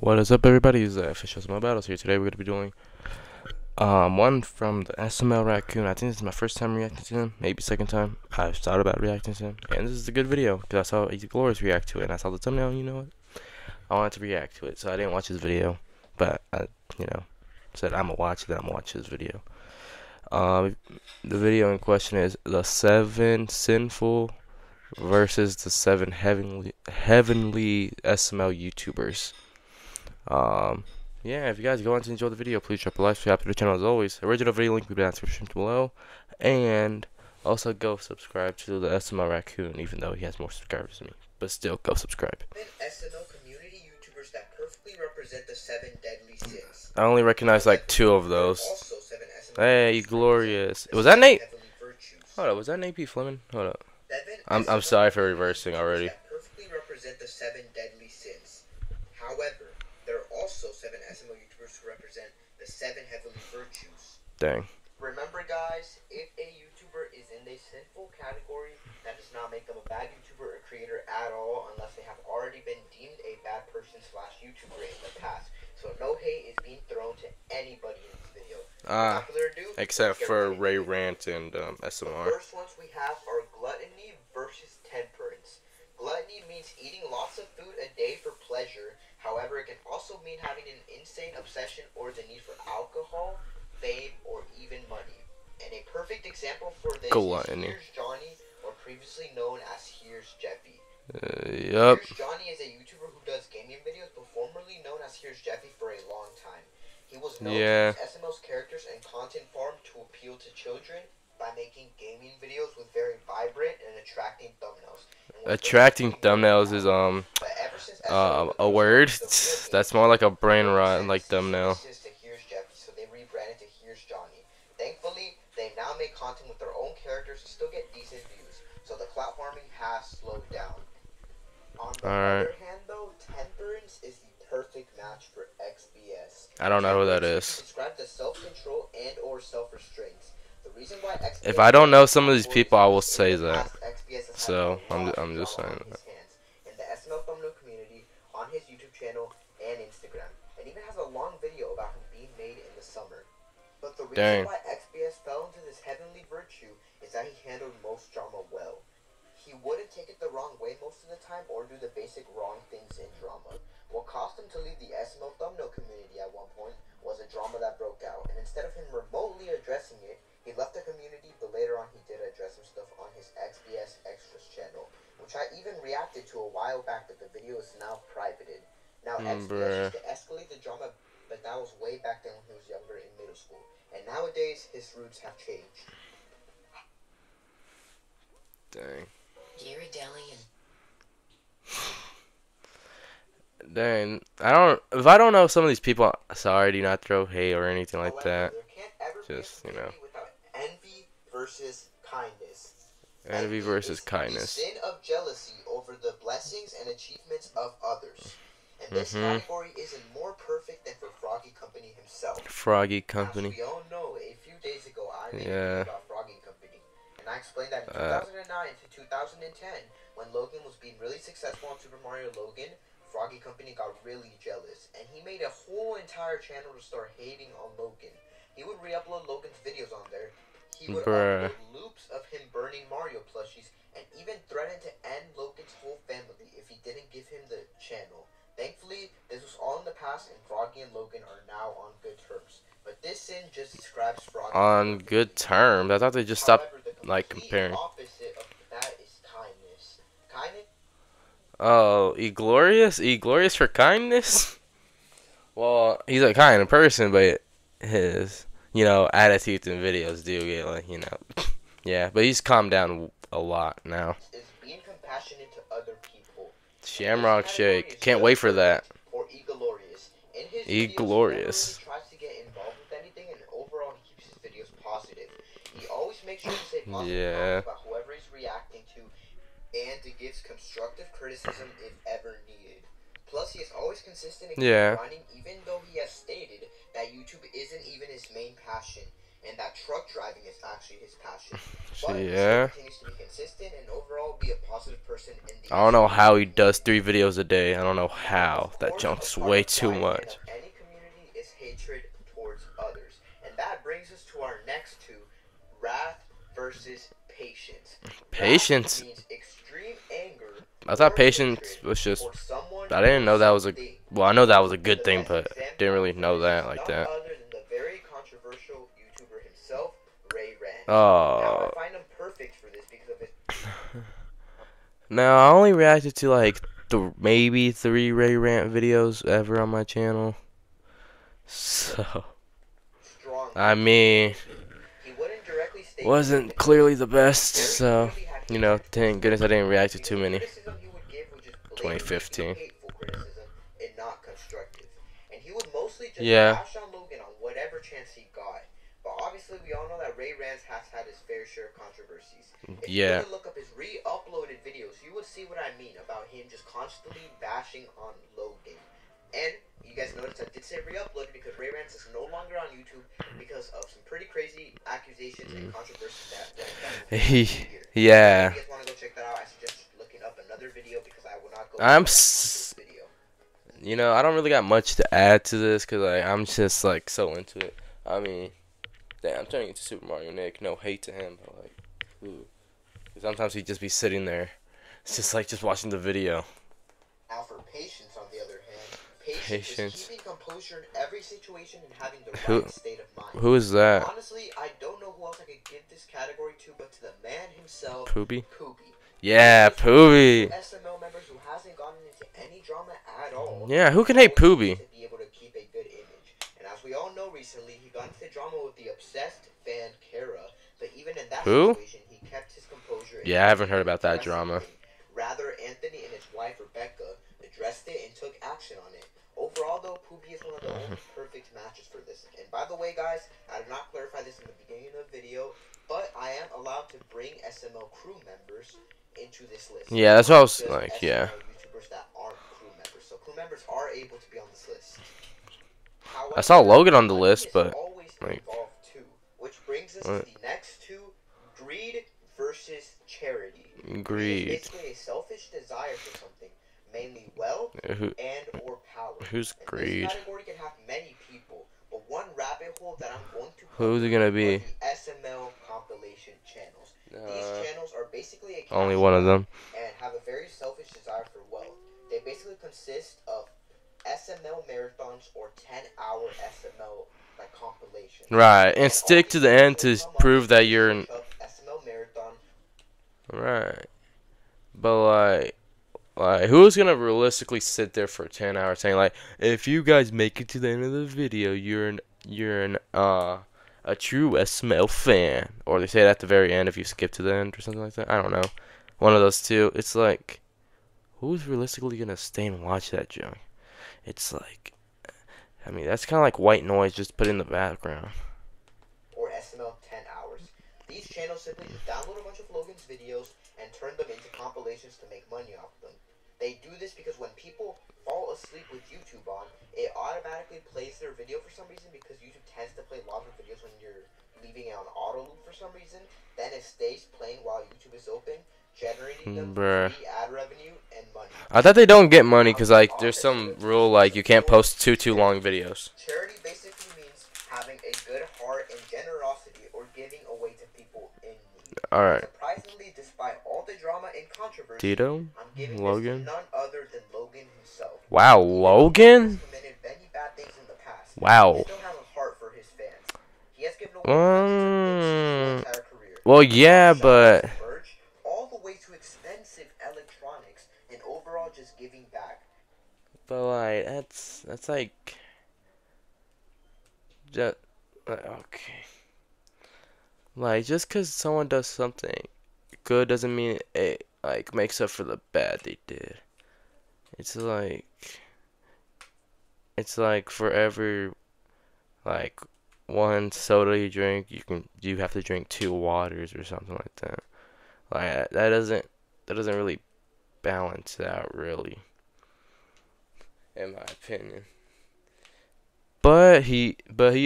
What is up, everybody? This is Official SML Battles here. Today we're going to be doing one from the SML Raccoon. I think this is my first time reacting to him, maybe second time. I've thought about reacting to him, and this is a good video because I saw Easy Glorious react to it, and I saw the thumbnail. You know what? I wanted to react to it, so I didn't watch his video, but I, said I'm gonna watch it. Then I'm gonna watch his video. The video in question is the 7 sinful versus the 7 heavenly SML Youtubers. Yeah, if you guys go on to enjoy the video, please drop a like, subscribe to the channel as always. Original video link will be in the description below. And also go subscribe to the SML Raccoon, even though he has more subscribers than me. But still, go subscribe. SML community YouTubers that perfectly represent the 7 deadly sins. I only recognize like 2 of those. Also 7 SML Hey, glorious. Was that Nate? Hold up, was that Nate P. Fleming? Hold up. I'm sorry for reversing already. That perfectly represent the 7 deadly sins. However, there are also 7 SML YouTubers who represent the 7 heavenly virtues. Dang. Remember, guys, if a YouTuber is in the sinful category, that does not make them a bad YouTuber or creator at all, unless they have already been deemed a bad person / YouTuber in the past. So no hate is being thrown to anybody in this video. Except for Ray Rant and SMR. The first ones we have are gluttony versus temperance. Gluttony means eating lots of food a day for pleasure. However, it can also mean having an insane obsession or the need for alcohol, fame, or even money. And a perfect example for this is Here's Johnny, or previously known as Here's Jeffy. Yup. Here's Johnny is a YouTuber who does gaming videos, but formerly known as Here's Jeffy for a long time. He was known to use SML's characters and content farm to appeal to children by making gaming videos with very vibrant and attracting thumbnails. Attracting thumbnails is a word. That's more like a brain rot like thumbnail. So they rebranded to Here's Johnny. Thankfully, they now make content with their own characters and still get decent views. So the clout farming has slowed down. On the other hand, though, temperance is the perfect match for XBS. I don't know who that is. Describe the self-control and or self-restraints. The reason why XBS if I don't know some of these people, I will say that. So I'm just saying that. In the SML thumbnail community, on his YouTube channel and Instagram, and even has a long video about him being made in the summer. But the reason why XBS fell into this heavenly virtue is that he handled most drama well. He wouldn't take it the wrong way most of the time or do the basic wrong things in drama. What caused him to leave the SML thumbnail community at one point was a drama that broke out, and instead of him remotely addressing it, he left the community, but later on he did address some stuff on his XBS Extras channel, which I even reacted to a while back, but the video is now privated. Now XBS used to escalate the drama, but that was way back then when he was younger in middle school, and nowadays his roots have changed. Dang. Gary Delian. Dang, if I don't know some of these people, sorry, do not throw hate or anything like that. Just, Without envy versus kindness. Envy versus kindness. The sin of jealousy over the blessings and achievements of others. And this category isn't more perfect than for Froggy Company himself. Froggy Company. As we all know, a few days ago I made a video about Froggy Company. And I explained that in 2009 to 2010, when Logan was being really successful on Super Mario Logan, Froggy Company got really jealous, and he made a whole entire channel to start hating on Logan. He would re-upload Logan's videos on there. He would upload loops of him burning Mario plushies, and even threatened to end Logan's whole family if he didn't give him the channel. Thankfully, this was all in the past, and Froggy and Logan are now on good terms. But this sin just describes Froggy on good terms. I thought they just stopped comparing. The opposite of that is kindness. Kindness. Oh, E-Glorious? E-Glorious for kindness? Well, he's a kind of person, but his, attitudes and videos do get, yeah, but he's calmed down a lot now. Is being compassionate to other people. Shamrock Shake. Can't wait for that. Or E-Glorious. In his E-Glorious. Videos, he never really tries to get involved with anything, and overall he keeps his videos positive. He always makes sure to say positive comments about whoever he's reacting to, and it gives constructive criticism if ever needed. Plus, he is always consistent in grinding, even though he has stated that YouTube isn't even his main passion. and that truck driving is actually his passion. So, But he still yeah. continues to be consistent and overall be a positive person in the I don't know SML how he does community. 3 videos a day. I don't know Now, how. of That course, a junk's part way of too life and much. of any community is hatred towards others. And that brings us to our next two, wrath versus patience. Wrath Patience. means extreme anger I thought or patience hatred was just. for someone I didn't or know that was a. something. Well, I know that was a And good the thing, best but didn't example really for know this that is like none that. other than the very controversial YouTuber himself, Ray Ranch. Now, I Oh. find him perfect for this because of his Now I only reacted to like maybe 3 Ray Rant videos ever on my channel. So strong I hatred mean, towards it. He wouldn't directly state this in wasn't videos, clearly the but he best. very So clearly had you know, hatred towards thank goodness I Logan didn't react to because too the many. criticism he would give would just blatantly be 2015. hateful criticism and not constructive. And he would mostly just Yeah. bash on Logan on whatever chance he got. But obviously, we all know that Ray Rance has had his fair share of controversies. If you Yeah. were to look up his re-uploaded videos, you would see what I mean about him just constantly bashing on Logan. And you guys notice I did say re-uploaded because Ray Rance is no longer on YouTube because of some pretty crazy accusations and controversies that went down over the last year. Yeah. If you guys want to go check that out, I suggest looking up another video because I will not go I'm. into depth on this video. You know, I don't really got much to add to this because I'm just like so into it. I mean, damn, I'm turning into Super Mario Nick. No hate to him, but like, ooh. Sometimes he'd just be sitting there. It's just like just watching the video. Now for patience, on the other hand, patience is Patience. keeping composure in every situation and having the Who? right state of mind. Who is that? Honestly, I don't know who else I could give this category to, but to the man himself, Poopy? Poopy. Yeah, He's one of the few Poopy. SML members who hasn't gotten into any drama at all. Yeah, who can and hate always seems Poopy? to be able to keep a good image. And as we all know, recently he got into drama with the obsessed fan Kara, but even in that Who? situation, he kept his composure. Yeah, I haven't heard about that drama. Rather, Anthony and his wife Rebecca addressed it and took action on it. Overall, though, Poopy is one of the only perfect matches for this. And by the way, guys, I did not clarify this in the beginning of the video, but I am allowed to bring SML crew members into this list. Yeah, that's what I was Just like, yeah. SML YouTubers that aren't crew members. So crew members are able to be on this list. I saw However, Logan on the money list, is but always like, involved too, which brings us what? to the next two: greed versus charity. Greed Greed. is basically a selfish desire for something, mainly wealth Who? and or power. Who's And greed? this category can have many people, but one rabbit hole that I'm going to Who's it cover gonna are be? the SML compilation channels. These channels are basically a Only cash one of grab them. and have a very selfish desire for wealth. They basically consist of SML marathons or 10-hour SML like compilations. Right, and And stick to the obviously, end they to come up prove with that a you're search of SML marathon. right. But like, who's gonna realistically sit there for 10 hours saying like, if you guys make it to the end of the video, you're an a true SML fan, or they say it at the very end if you skip to the end or something like that. I don't know, one of those two. It's like, who's realistically gonna stay and watch that junk? It's like, I mean, that's kind of like white noise just put in the background. Or SML 10 hours. These channels simply just download a bunch of Logan's videos and turn them into compilations to make money off them. They do this because when people fall asleep with YouTube on, it automatically plays their video for some reason because YouTube tends to play longer videos when you're leaving it on auto loop for some reason. Then it stays playing while YouTube is open, generating them Bruh. free ad revenue and money. I thought they don't get money because like there's some rule like you can't post too long videos. Charity basically means having a good heart and generosity or giving away to people in need. All right. Surprisingly, despite all the drama and controversy, Tito, I'm giving Logan. this to none other than Logan himself. Wow, Even though Logan. he has committed many bad things in the past, Wow. he still has a heart for his fans. He has given away hundreds of things his whole entire career. Well, yeah, From but shopping to merch, all the way to expensive electronics, and overall just giving back. like that's like just okay. Like just because someone does something good doesn't mean it like makes up for the bad they did. It's like for every like one soda you drink, you have to drink 2 waters or something like that. Like that doesn't really balance out really, in my opinion. But he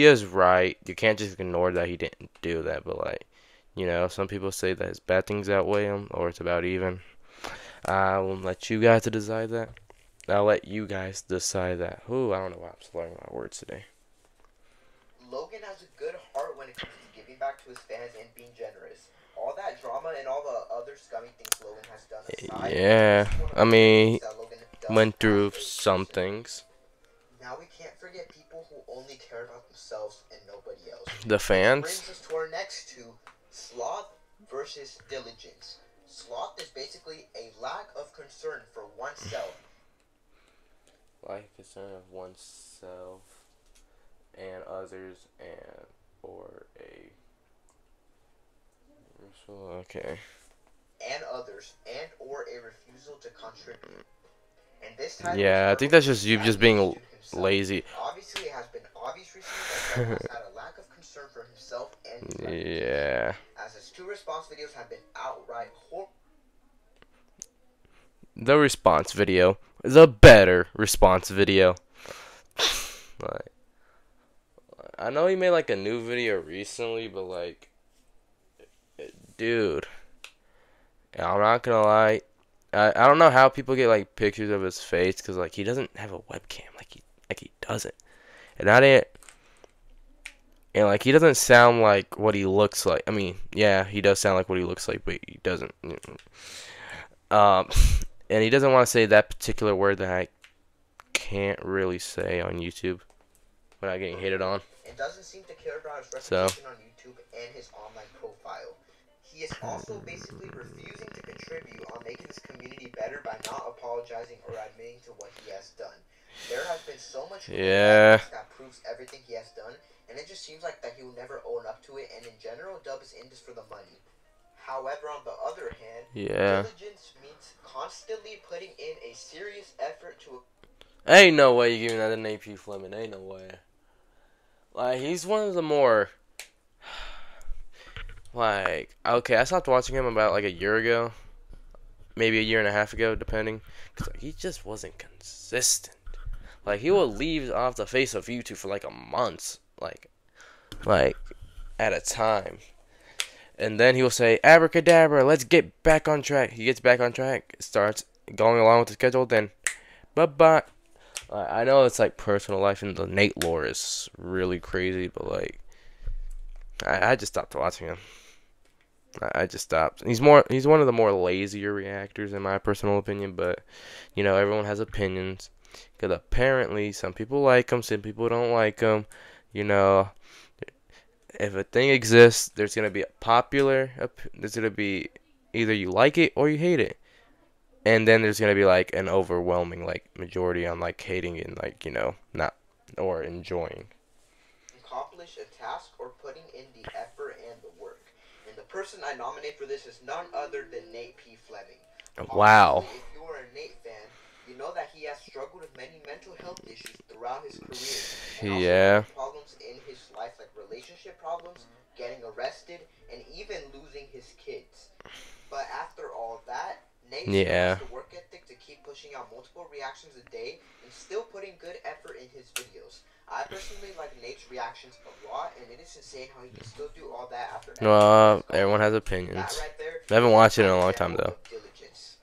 is right. You can't just ignore that he didn't do that. But like, you know, some people say that his bad things outweigh him, or it's about even. I will let you guys to decide that. I'll let you guys decide that. Ooh, I don't know why I'm slurring my words today. Logan has a good heart when it comes to giving back to his fans and being generous. All that drama and all the other scummy things Logan has done aside, Yeah, this is one of I the good mean, things that Logan does went as through a some person. things. Now we can't forget people who only care about themselves and nobody else. The Which fans. brings us to our next two, sloth versus diligence. Sloth is basically a lack of concern for oneself. Like concern of oneself and others, and or a. Okay. And others, and or a refusal to contribute. And this title is Yeah, I think that's perfectly just you just exaggerated being to himself. lazy. Obviously, it has been obvious recently that Logan has had a lack of concern for himself and his reputation, Yeah. as his 2 response videos have been outright horrible. The response video is a better response video. Like, I know he made like a new video recently, but like, dude, I'm not gonna lie. I don't know how people get like pictures of his face, because like he doesn't have a webcam, like he doesn't, and I didn't. And like he doesn't sound like what he looks like. I mean, yeah, he does sound like what he looks like, but he doesn't. Um, and he doesn't want to say that particular word that I can't really say on YouTube without getting hated on. And doesn't seem to care about his So, reputation on YouTube and his online profile. He is also basically refusing to contribute on making this community better by not apologizing or admitting to what he has done. There has been so much yeah, evidence that proves everything he has done, and it just seems like that he will never own up to it, and in general, Dub is in this for the money. However, on the other hand, yeah. diligence means constantly putting in a serious effort to. Ain't no way you giving that an AP Fleming. Ain't no way. Like, he's one of the more. Like, okay, I stopped watching him about like a year ago. Maybe a year and a half ago, depending. Because like, he just wasn't consistent. Like, he will leave off the face of YouTube for like a month. Like at a time. And then he will say, abracadabra, let's get back on track. He gets back on track, starts going along with the schedule, then bye-bye. I know it's like personal life and the Nate lore is really crazy, but like, I just stopped watching him. I just stopped. He's one of the more lazier reactors in my personal opinion, but you know, everyone has opinions. Because apparently some people like him, some people don't like him. You know, if a thing exists, there's gonna be a popular. There's gonna be either you like it or you hate it, and then there's gonna be like an overwhelming like majority on like hating and like, you know, not or enjoying. Accomplish a task or putting in the effort and the work. And the person I nominate for this is none other than Nate P. Fleming. Wow. Obviously, if you are a Nate fan, you know that he has struggled with many mental health issues throughout his career, and also Yeah. having problems in his life like relationship problems, getting arrested, and even losing his kids. But after all that, Nate still Yeah. has the work ethic to keep pushing out multiple reactions a day and still putting good effort in his videos. I personally like Nate's reactions a lot, and it is insane how he can still do all that after Everyone has that opinions. right there. I haven't Is watched it in an a long time example though. of diligence.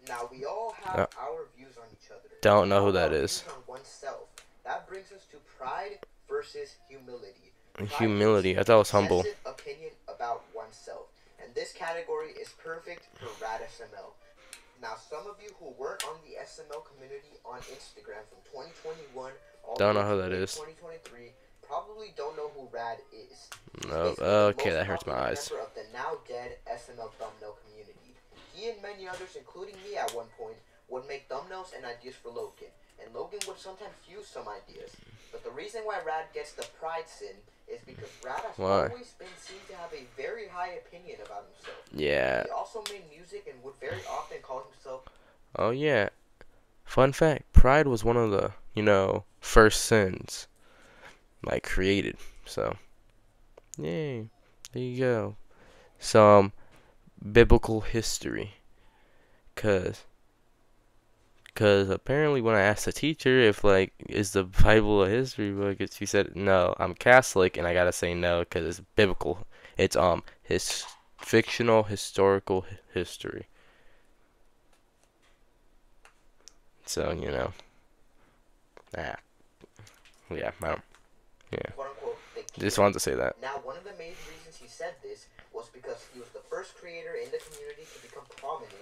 Now we all have Uh, our views on each other. Don't know How who that about is. views on oneself? That brings us to pride versus humility. Pride Humility. means I thought it was humble. excessive opinion about oneself, and this category is perfect for Rad SML. Now, some of you who weren't on the SML community on Instagram from 2021 all Don't the know way who to that is. 2023 probably don't know who Rad is. He's No. basically the Okay, most that hurts my popular eyes. member of the now dead SML thumbnail community. He and many others, including me at one point, would make thumbnails and ideas for Logan, and Logan would sometimes use some ideas. But the reason why Rad gets the pride sin is because Rad has Why? always been seen to have a very high opinion about himself. Yeah. He also made music and would very often call himself. Oh yeah. Fun fact: pride was one of the, you know, first sins like created. So, yay. There you go. Some biblical history. Because apparently when I asked the teacher if like is the Bible a history book, she said no, I'm Catholic and I gotta say no because it's biblical. It's his fictional historical history. So ah, yeah, I don't, yeah. quote unquote, the Just king. wanted to say that. Now, one of the main reasons he said this was because he was the first creator in the community to become prominent,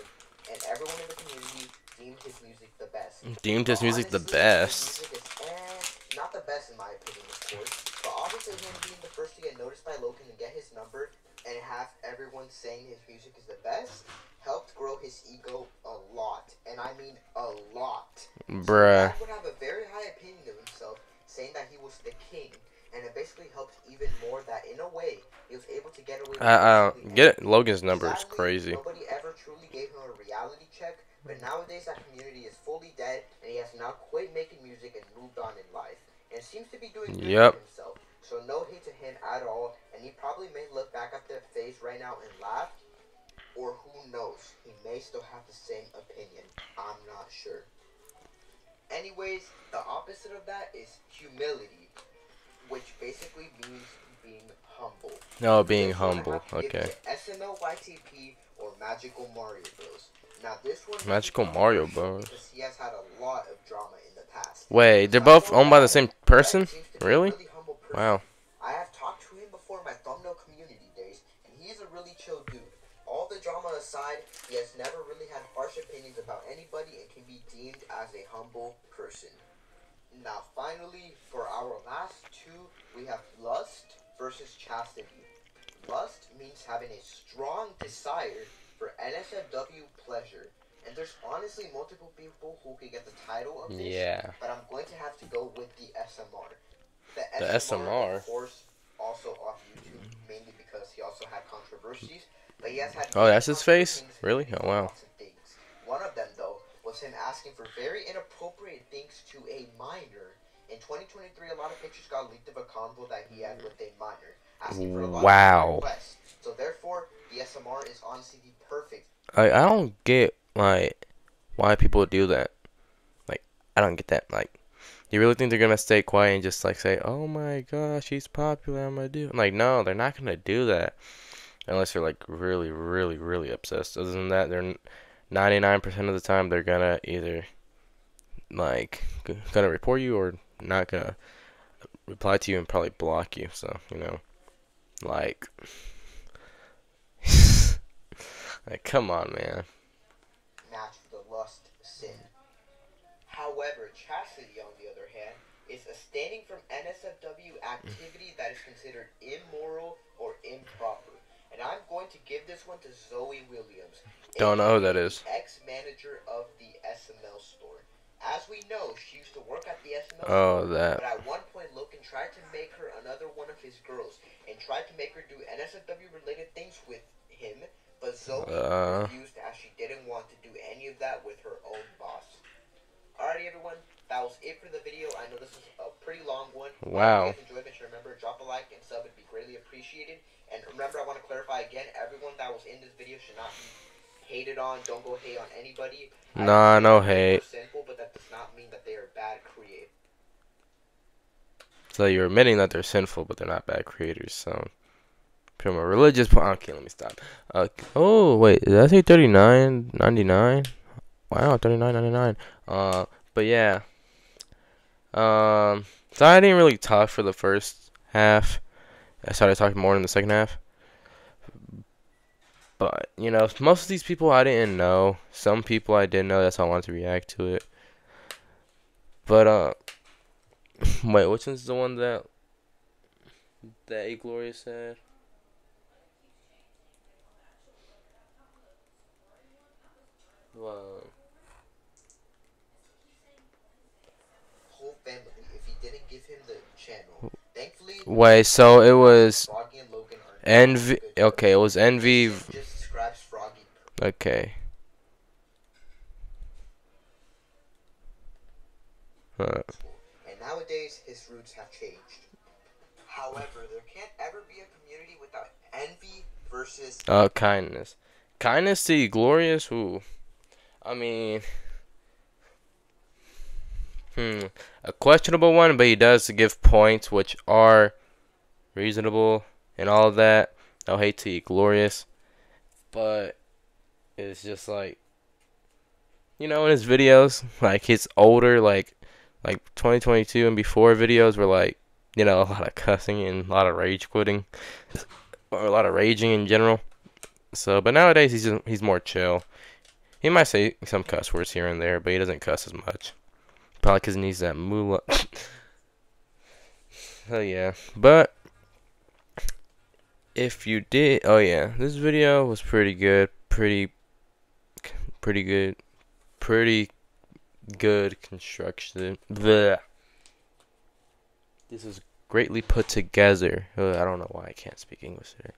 and everyone in the community deemed his music the best. Deemed But his music the honestly, his best. music is not the best in my opinion, of course. But obviously, him being the first to get noticed by Logan and get his number and have everyone saying his music is the best helped grow his ego a lot, and I mean a lot. So Bruh. Dad would have a very high opinion of himself, saying that he was the king, and it basically helped even more that in a way he was able to get away with virtually Get it. anything. Logan's number is Sadly, crazy. nobody ever truly gave him a reality check, but nowadays that community is fully dead, and he has now quit making music and moved on in life, and seems to be doing good Yep. for himself. So no hate to him at all, and he probably may look back at that face right now and laugh, or who knows, he may still have the same opinion. I'm not sure. Anyways, the opposite of that is humility, which basically means being humble. No, For being this one, I humble. have to give Okay. it SML YTP or Magical Mario Bros. Now this one has Magical become Mario crucial Bros. because he has had a lot of drama in the past. Wait, they're Besides both all owned by the that, same Brett person? seems to be a Really? really humble person. Wow. I have talked to him before in my thumbnail community days, and he is a really chill dude. All the drama aside, he has never really had harsh opinions about anybody and can be deemed as a humble person. Now, finally, for our last two, we have lust versus chastity. Lust means having a strong desire for NSFW pleasure. And there's honestly multiple people who could get the title of this, Yeah. but I'm going to have to go with the SMR. The The SMR, SMR. of course, also off YouTube, mainly because he also had controversies, but he has had Oh, many that's his face? controversies Really? Oh, wow. lots of things. One of them, though, was him asking for very inappropriate things to a minor. In 2023, a lot of pictures got leaked of a convo that he had with a minor, asking for a lot of requests. So therefore, the SMR is honestly the perfect. I don't get like why people do that. Like I don't get that. Like you really think they're gonna stay quiet and just like say, "Oh my gosh, he's popular, I'm gonna do it." Like no, they're not gonna do that unless they're like really, really, really obsessed. Other than that, they're 99% of the time they're gonna either like gonna report you or not gonna reply to you and probably block you. So like, like come on, man. Match for the lust sin. However, chastity, on the other hand, is abstaining from NSFW activity that is considered immoral or improper. And I'm going to give this one to Zoe Williams. Don't know who that is. Ex-manager of the SML store. As we know, she used to work at the SML Oh, store, that. but at one point Logan tried to make her another one of his girls and tried to make her do NSFW related things with him, but Zoe refused as she didn't want to do any of that with her own boss. Alrighty, everyone, that was it for the video. I know this is a pretty long one. Wow. If you guys enjoyed, make sure to remember, drop a like and sub. It'd be greatly appreciated. And remember, I want to clarify again, everyone that was in this video should not be hated on. Don't go hate on anybody. Nah, no hate. Sinful, but that does not mean that they are bad creators. So you're admitting that they're sinful, but they're not bad creators. So from a religious point, okay, let me stop. Oh wait, did I say 39.99? Wow, 39.99. But yeah. So I didn't really talk for the first half. I started talking more in the second half. But most of these people I didn't know. Some people I did know. That's why I wanted to react to it. But wait, which one's the one that A Gloria said? Wow. Whole family, if he didn't give him the channel. Thankfully, Wait, so it was Froggy and Logan are Envy. Okay, it was Envy. just describes Froggy. Okay. And nowadays, his roots have changed. However, there can't ever be a community without envy versus Kindness. Kindness to glorious. Ooh. I mean, A questionable one, but he does give points which are reasonable and all of that. No hate to you, glorious, but it's just like, in his videos, like his older, like 2022 and before videos were like, a lot of cussing and a lot of rage quitting, or a lot of raging in general. So, but nowadays he's more chill. He might say some cuss words here and there, but he doesn't cuss as much. Probably because he needs that moolah. Hell yeah. But if you did, oh yeah, this video was pretty good, pretty good, pretty good construction. Bleh. This is greatly put together. I don't know why I can't speak English today.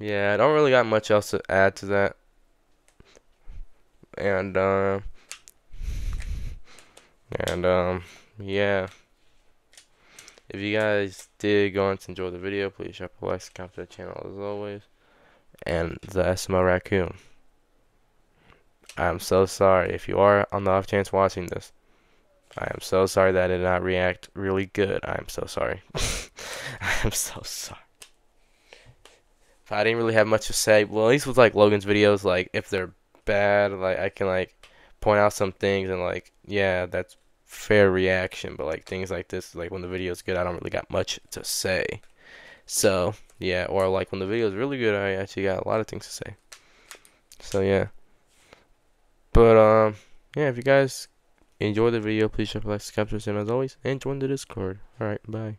Yeah, I don't really got much else to add to that. And yeah. If you guys did go on to enjoy the video, please drop a like, subscribe to the channel as always. And the SML Raccoon. I'm so sorry if you are on the off chance watching this. I am so sorry that I did not react really good. I am so sorry. I am so sorry. I didn't really have much to say. Well, at least with like Logan's videos, like if they're bad, like I can like point out some things and like, yeah, that's fair reaction. But like things like this, like when the video's good, I don't really got much to say. So yeah, or like when the video is really good, I actually got a lot of things to say. So yeah. But yeah, if you guys enjoy the video, please drop a like, subscribe to the channel as always, and join the Discord. Alright, bye.